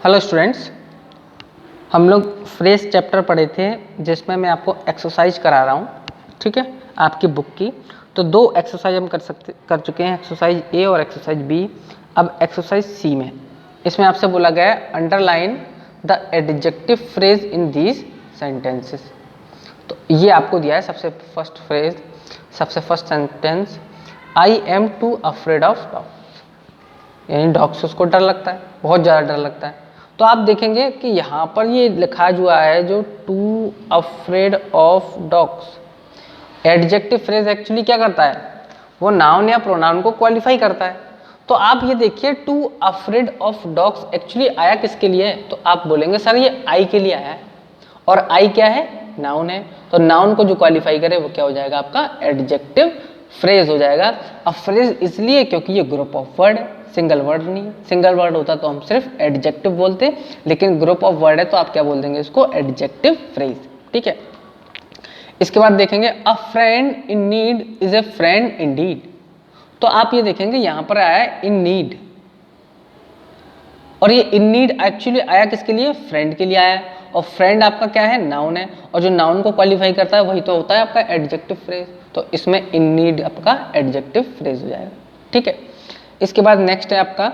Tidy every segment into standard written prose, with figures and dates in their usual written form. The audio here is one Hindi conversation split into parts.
हेलो स्टूडेंट्स, हम लोग फ्रेज चैप्टर पढ़े थे जिसमें मैं आपको एक्सरसाइज करा रहा हूँ। ठीक है, आपकी बुक की तो दो एक्सरसाइज हम कर चुके हैं, एक्सरसाइज ए और एक्सरसाइज बी। अब एक्सरसाइज सी में इसमें आपसे बोला गया है underline the adjective phrase in these sentences. तो ये आपको दिया है सबसे फर्स्ट फ्रेज, सबसे first sentence, I am to afraid of dogs, यानी डॉग से उसको डर लगता है, बहुत ज़्यादा डर लगता है। तो आप देखेंगे कि यहाँ पर ये लिखा हुआ है जो to afraid of dogs, adjective phrase actually क्या करता है, वो नाउन या प्रोनाउन को क्वालिफाई करता है। तो आप ये देखिए to afraid of dogs actually आया किसके लिए है, तो आप बोलेंगे सर ये आई के लिए आया है, और आई क्या है, नाउन है। तो नाउन को जो क्वालिफाई करे वो क्या हो जाएगा, आपका एडजेक्टिव फ्रेज हो जाएगा। अब फ्रेज इसलिए क्योंकि ये ग्रुप ऑफ वर्ड है, सिंगल वर्ड नहीं है। सिंगल वर्ड होता तो हम सिर्फ एडजेक्टिव बोलते, लेकिन ग्रुप ऑफ वर्ड है तो आप क्या बोल देंगे इसको, एडजेक्टिव फ्रेज। ठीक है, इसके बाद देखेंगे अ friend in need is a friend Indeed. तो आप ये देखेंगे यहां पर आया है इन नीड, और ये इन नीड एक्चुअली आया किसके लिए, फ्रेंड के लिए आया है। और फ्रेंड आपका क्या है, नाउन है, और जो नाउन को क्वालिफाई करता है वही तो होता है आपका एडजेक्टिव फ्रेज। तो इसमें इन नीड आपका एडजेक्टिव फ्रेज हो जाएगा। ठीक है, इसके बाद नेक्स्ट है आपका,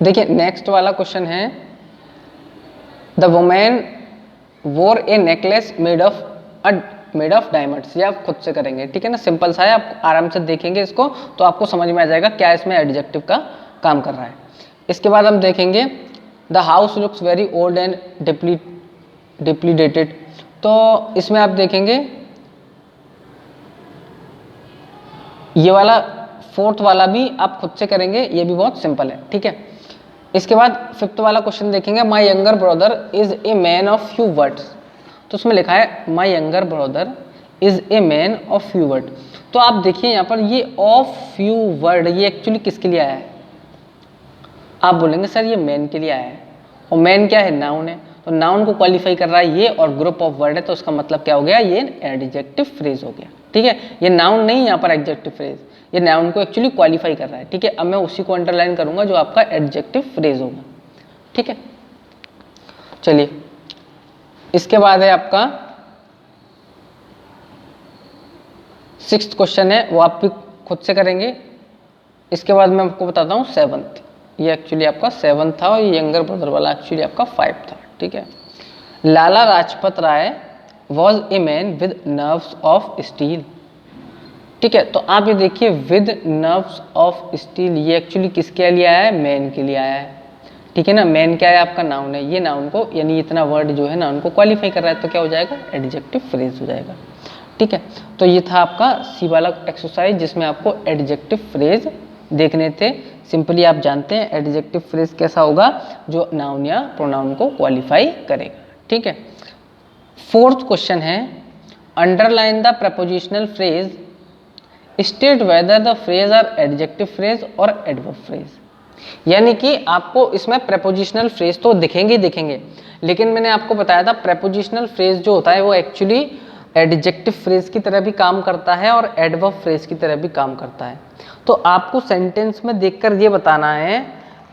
देखिए नेक्स्ट वाला क्वेश्चन है, द वुमेन वोर ए नेकलेस मेड ऑफ डायमंड्स। ये आप खुद से करेंगे, ठीक है ना, सिंपल सा है, आप आराम से देखेंगे इसको तो आपको समझ में आ जाएगा क्या इसमें एडजेक्टिव का काम कर रहा है। इसके बाद हम देखेंगे the house looks very old and dilapidated. तो इसमें आप देखेंगे ये वाला फोर्थ वाला भी आप खुद से करेंगे, ये भी बहुत सिंपल है। ठीक है, इसके बाद फिफ्थ वाला क्वेश्चन देखेंगे, my younger brother is a man of few words. तो उसमें लिखा है my younger brother is a man of few word. तो आप देखिए यहाँ पर ये ऑफ फ्यू वर्ड, ये एक्चुअली किसके लिए आया है, आप बोलेंगे सर ये मैन के लिए आया है, और मैन क्या है, नाउन है, तो नाउन को क्वालिफाई कर रहा है ये, और ग्रुप ऑफ वर्ड है तो उसका मतलब क्या हो गया, ये एडजेक्टिव फ्रेज हो गया। ठीक है, ये नाउन नहीं यहाँ पर एडजेक्टिव फ्रेज, ये नाउन को एक्चुअली क्वालिफाई कर रहा है। ठीक है, अब मैं उसी को अंडरलाइन करूंगा जो आपका एडजेक्टिव फ्रेज होगा। ठीक है, चलिए इसके बाद है आपका सिक्स्थ क्वेश्चन है, वो आप भी खुद से करेंगे। इसके बाद मैं आपको बताता हूँ सेवंथ, ये एक्चुअली आपका सेवंथ था और ये यंगर ब्रदर वाला एक्चुअली आपका 5 था। ठीक है, Lala Lajpat Rai was a man with nerves of steel. ठीक है, तो आप ये देखिए विद नर्व्स ऑफ स्टील, ये एक्चुअली किसके लिए आया है, मैन के लिए आया है। ठीक है ना, मैन क्या है आपका, नाउन है, ये नाउन को यानी इतना वर्ड जो है नाउन को क्वालिफाई कर रहा है तो क्या हो जाएगा, एडजेक्टिव फ्रेज हो जाएगा। ठीक है, तो ये था आपका सी वाला एक्सरसाइज जिसमें आपको एडजेक्टिव फ्रेज देखने थे। सिंपली आप जानते हैं एडजेक्टिव फ्रेज कैसा होगा, जो नाउन या प्रोनाउन को क्वालिफाई करेगा। ठीक है, फोर्थ क्वेश्चन है, underline the prepositional phrase, state whether the phrase are adjective phrase और एडवर्ब फ्रेज। यानी कि आपको इसमें प्रपोजिशनल फ्रेज तो दिखेंगे ही दिखेंगे, लेकिन मैंने आपको बताया था प्रपोजिशनल फ्रेज जो होता है वो एक्चुअली एडजेक्टिव फ्रेज की तरह भी काम करता है और एडवर्ब फ्रेज की तरह भी काम करता है। तो आपको सेंटेंस में देखकर ये बताना है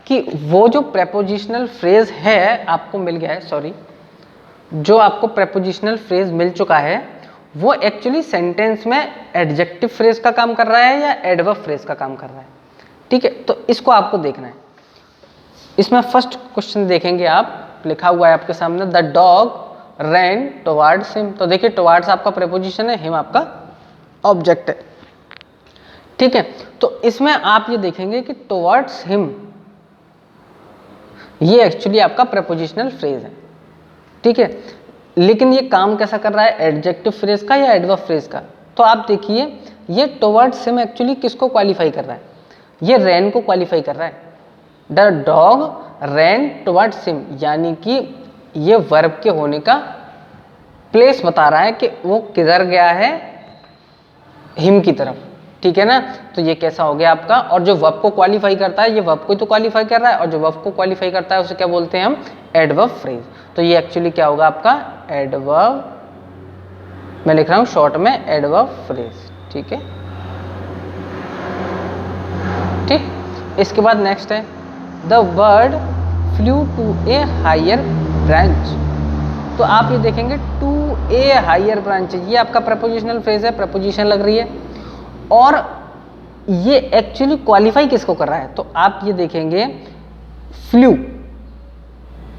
कि वो जो प्रपोजिशनल फ्रेज है आपको मिल गया है, सॉरी, जो आपको प्रपोजिशनल फ्रेज मिल चुका है वो एक्चुअली सेंटेंस में एडजेक्टिव फ्रेज का काम कर रहा है या एडवर्ब फ्रेज का काम कर रहा है। ठीक है, तो इसको आपको देखना है। इसमें फर्स्ट क्वेश्चन देखेंगे आप, लिखा हुआ है आपके सामने, the dog ran towards him. तो देखिए टुवर्ड्स आपका प्रेपोजिशन है, हिम आपका ऑब्जेक्ट है। ठीक है, तो इसमें आप ये देखेंगे कि टुवर्ड्स हिम ये एक्चुअली आपका प्रेपोजिशनल फ्रेज है। ठीक है, लेकिन ये काम कैसा कर रहा है, एडजेक्टिव फ्रेज का या एडवर्ब फ्रेज का। तो आप देखिए ये टुवर्ड्स हिम एक्चुअली किसको क्वालिफाई कर रहा है, ये रैन को क्वालिफाई कर रहा है। The dog ran towards him, यानी कि ये वर्ब के होने का प्लेस बता रहा है कि वो किधर गया है, हिम की तरफ। ठीक है ना, तो ये कैसा हो गया आपका, और जो वर्ब को क्वालिफाई करता है ये वर्ब को तो क्वालिफाई कर रहा है, और जो वर्ब को क्वालिफाई करता है उसे क्या बोलते हैं हम, एडवर्ब फ्रेज। तो ये एक्चुअली क्या होगा आपका एडवर्ब, मैं लिख रहा हूं शॉर्ट में एडवर्ब फ्रेज। ठीक है, ठीक, इसके बाद नेक्स्ट है the bird flew to a higher branch. तो आप ये देखेंगे टू ए हायर ब्रांच, ये आपका प्रपोजिशनल फ्रेज है, प्रपोजिशन लग रही है। और ये एक्चुअली क्वालिफाई किसको कर रहा है, तो आप ये देखेंगे फ्लू,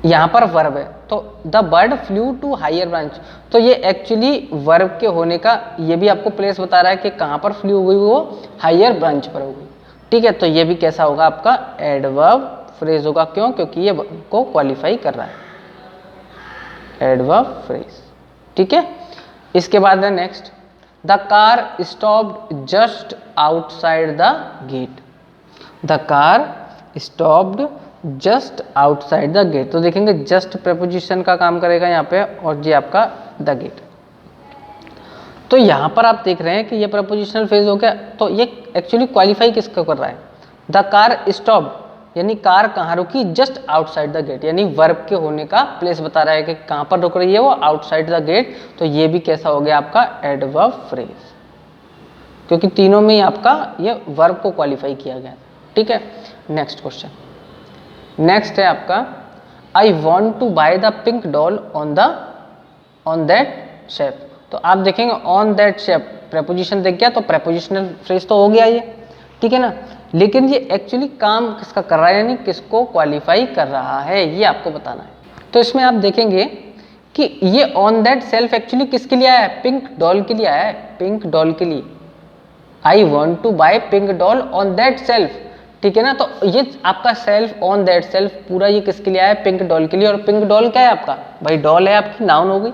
यहां पर वर्ब है, तो the bird flew to higher branch, तो ये एक्चुअली वर्ब के होने का ये भी आपको प्लेस बता रहा है कि कहां पर फ्लू हुई, वो हायर ब्रांच पर होगी। ठीक है, तो ये भी कैसा होगा, आपका एडवर्ब फ्रेज होगा। क्यों, क्योंकि ये को क्वालिफाई कर रहा है, एडवर्ब फ्रेज। ठीक है, इसके बाद है next, the car stopped just outside the gate. The car stopped just outside the gate, तो देखेंगे जस्ट प्रेपोजिशन का काम करेगा यहाँ पे, और ये आपका द गेट। तो यहाँ पर आप देख रहे हैं कि ये प्रपोजिशनल फ्रेज हो गया, तो ये एक्चुअली क्वालिफाई किसका कर रहा है, द कार स्टॉप्ड, यानी कार कहाँ रुकी, जस्ट आउटसाइड द गेट, यानी वर्ब के होने का प्लेस बता रहा है कि कहाँ पर रुक रही है वो, आउटसाइड द गेट। तो ये भी कैसा हो गया आपका एडवर्ब फ्रेज, क्योंकि तीनों में ही आपका ये वर्ब को क्वालिफाई किया गया। ठीक है, नेक्स्ट क्वेश्चन, नेक्स्ट है आपका, I want to buy the pink doll on that shelf. तो आप देखेंगे ऑन दैट शेप प्रेपोजिशन देख गया, तो प्रेपोजिशनल फ्रेज तो हो गया ये, ठीक है ना, लेकिन ये एक्चुअली काम किसका कर रहा है, यानी किसको क्वालिफाई कर रहा है, ये आपको बताना है। तो इसमें आप देखेंगे कि ये ऑन दैट सेल्फ एक्चुअली किसके लिए आया है, पिंक डॉल के लिए आया है, पिंक डॉल के लिए। I want to buy pink doll on that shelf, ठीक है ना, तो ये आपका सेल्फ, ऑन दैट सेल्फ, पूरा ये किसके लिए आया है, पिंक डॉल के लिए। और पिंक डॉल क्या है आपका, भाई डॉल है आपकी, नाउन हो गई,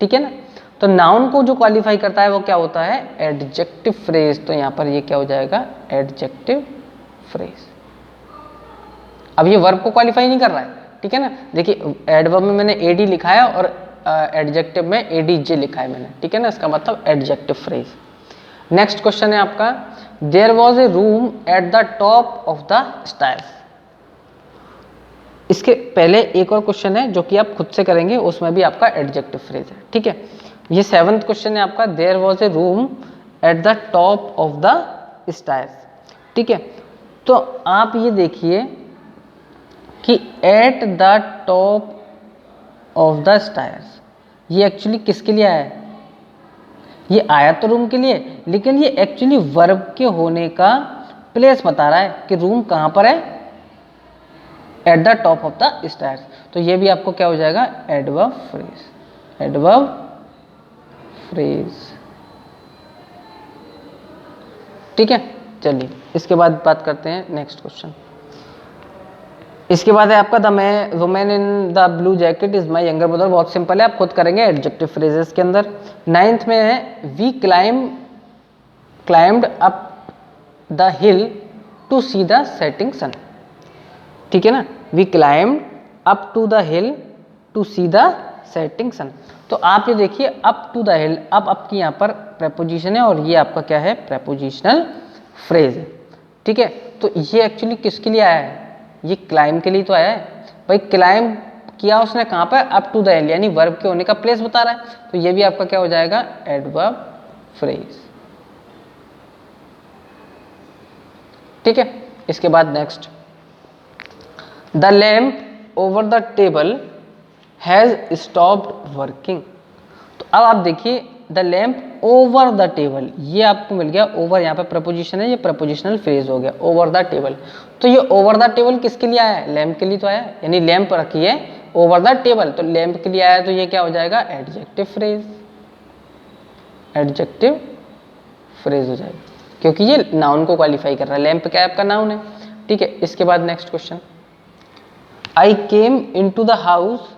ठीक है ना। तो नाउन को जो क्वालिफाई करता है वो क्या होता है, एडजेक्टिव फ्रेज। तो यहाँ पर ये क्या हो जाएगा, एडजेक्टिव फ्रेज। अब ये वर्ब को क्वालिफाई नहीं कर रहा है, ठीक है ना। देखिए एडवर्ब में मैंने एडी लिखा है और एडजेक्टिव में एडीजे लिखा है मैंने, ठीक है ना, इसका मतलब एडजेक्टिव फ्रेज। नेक्स्ट क्वेश्चन है आपका, there was a room at the top of the stairs. इसके पहले एक और क्वेश्चन है जो कि आप खुद से करेंगे, उसमें भी आपका एडजेक्टिव फ्रेज है, ठीक है। ये 7th क्वेश्चन है आपका, there was a room at the top of the stairs, ठीक है। तो आप ये देखिए कि at the top of the stairs, ये एक्चुअली किसके लिए आया है, ये आया तो रूम के लिए, लेकिन ये एक्चुअली वर्ब के होने का प्लेस बता रहा है कि रूम कहां पर है, at the top of the stairs. तो ये भी आपको क्या हो जाएगा, एडवर्ब फ्रेज, एडवर्ब फ्रेज, ठीक है। चलिए इसके बाद बात करते हैं नेक्स्ट क्वेश्चन। इसके बाद है आपका, the women in the blue jacket is my younger brother. बहुत सिंपल है, आप खुद करेंगे एडजेक्टिव फ्रेजेस के अंदर। 9th में है, we climbed up the hill to see the setting sun, ठीक है ना, we climbed up to the hill to see the setting sun. तो आप ये देखिए अप टू द हिल, अब आपकी यहाँ पर प्रेपोजिशन है और ये आपका क्या है, प्रेपोजिशनल फ्रेज है, ठीक है। तो ये एक्चुअली किसके लिए आया है, ये क्लाइम के लिए तो आया है भाई, क्लाइम किया उसने कहाँ पर, अप टू द हिल, यानी वर्ब के होने का प्लेस बता रहा है। तो ये भी आपका क्या हो जाएगा, एडवर्ब फ्रेज, ठीक है। इसके बाद next, the lamp over the table has stopped working. तो अब आप देखिए the lamp over the table, ये आपको मिल गया, ओवर यहाँ पे प्रपोजिशन है, ये प्रपोजिशनल फ्रेज हो गया, ओवर द टेबल। तो ये ओवर द टेबल किसके लिए आया है, लैम्प के लिए तो आया है, यानी लैम्प रखी है ओवर द टेबल, तो लैम्प के लिए आया, तो ये क्या हो जाएगा, एडजेक्टिव फ्रेज, एडजेक्टिव फ्रेज हो जाएगा, क्योंकि ये नाउन को क्वालिफाई कर रहा है। लैम्प क्या है, आपका नाउन है, ठीक है। इसके बाद next question, I came in to the house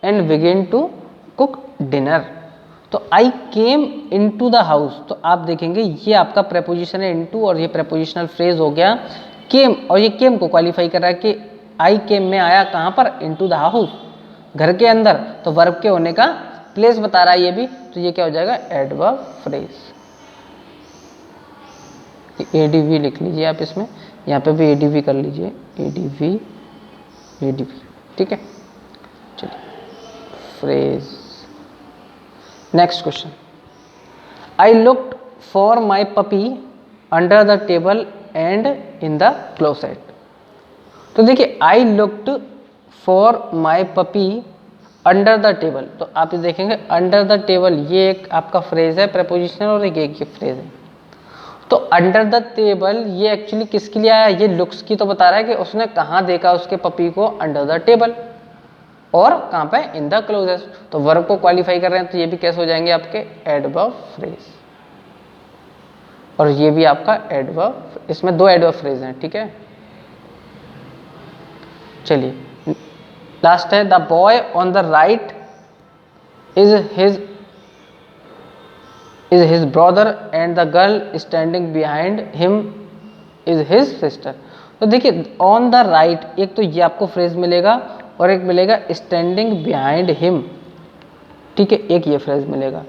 and begin to cook dinner. तो I came into the house, तो आप देखेंगे ये आपका प्रेपोजिशन है इनटू, और ये प्रेपोजिशनल फ्रेज हो गया केम, और ये केम को क्वालिफाई कर रहा है कि आई केम में आया कहां पर, इनटू द हाउस, घर के अंदर, तो वर्ब के होने का प्लेस बता रहा है ये भी। तो ये क्या हो जाएगा, एडवर्ब फ्रेज। एडीवी लिख लीजिए आप इसमें, यहाँ पे भी एडीवी कर लीजिए, एडीवी एडीवी, ठीक है। चलिए phrase, next question, I looked for my puppy under the table and in the closet. तो देखिए I looked for my puppy under the table. तो आप ये देखेंगे अंडर द टेबल ये एक आपका फ्रेज है प्रेपोजिशनल और एक ये फ्रेज है। तो अंडर द टेबल ये एक्चुअली किसके लिए आया, ये लुक्स की तो बता रहा है कि उसने कहाँ देखा उसके पपी को, अंडर द टेबल, और कहाँ पे, इन द क्लोजेस्ट। तो वर्ब को क्वालिफाई कर रहे हैं तो ये भी कैसे हो जाएंगे आपके एडवर्ब फ्रेज, और ये भी आपका एडवर्ब, इसमें दो एडवर्ब फ्रेज हैं, ठीक है। चलिए लास्ट है, the boy on the right is his brother and the girl standing behind him is his sister. तो देखिए ऑन द राइट एक तो ये आपको फ्रेज मिलेगा और एक मिलेगा स्टैंडिंग बिहाइंड हिम, ठीक है, एक ये फ्रेज मिलेगा।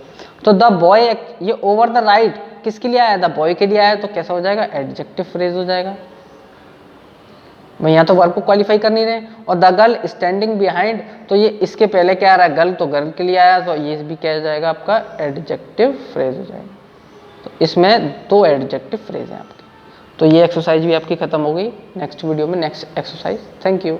तो द बॉय ये ओवर द राइट किसके लिए आया, द बॉय के लिए आया, तो कैसा हो जाएगा, एडजेक्टिव फ्रेज हो जाएगा। मैं यहाँ तो वर्ब को क्वालिफाई कर नहीं रहे। और द गर्ल स्टैंडिंग बिहाइंड, तो ये इसके पहले क्या आ रहा है, गर्ल, तो गर्ल के लिए आया, तो ये भी क्या हो जाएगा आपका एडजेक्टिव फ्रेज हो जाएगा। तो इसमें दो एडजेक्टिव फ्रेज हैं आपके। तो ये एक्सरसाइज भी आपकी खत्म हो गई। नेक्स्ट वीडियो में नेक्स्ट एक्सरसाइज। Thank you.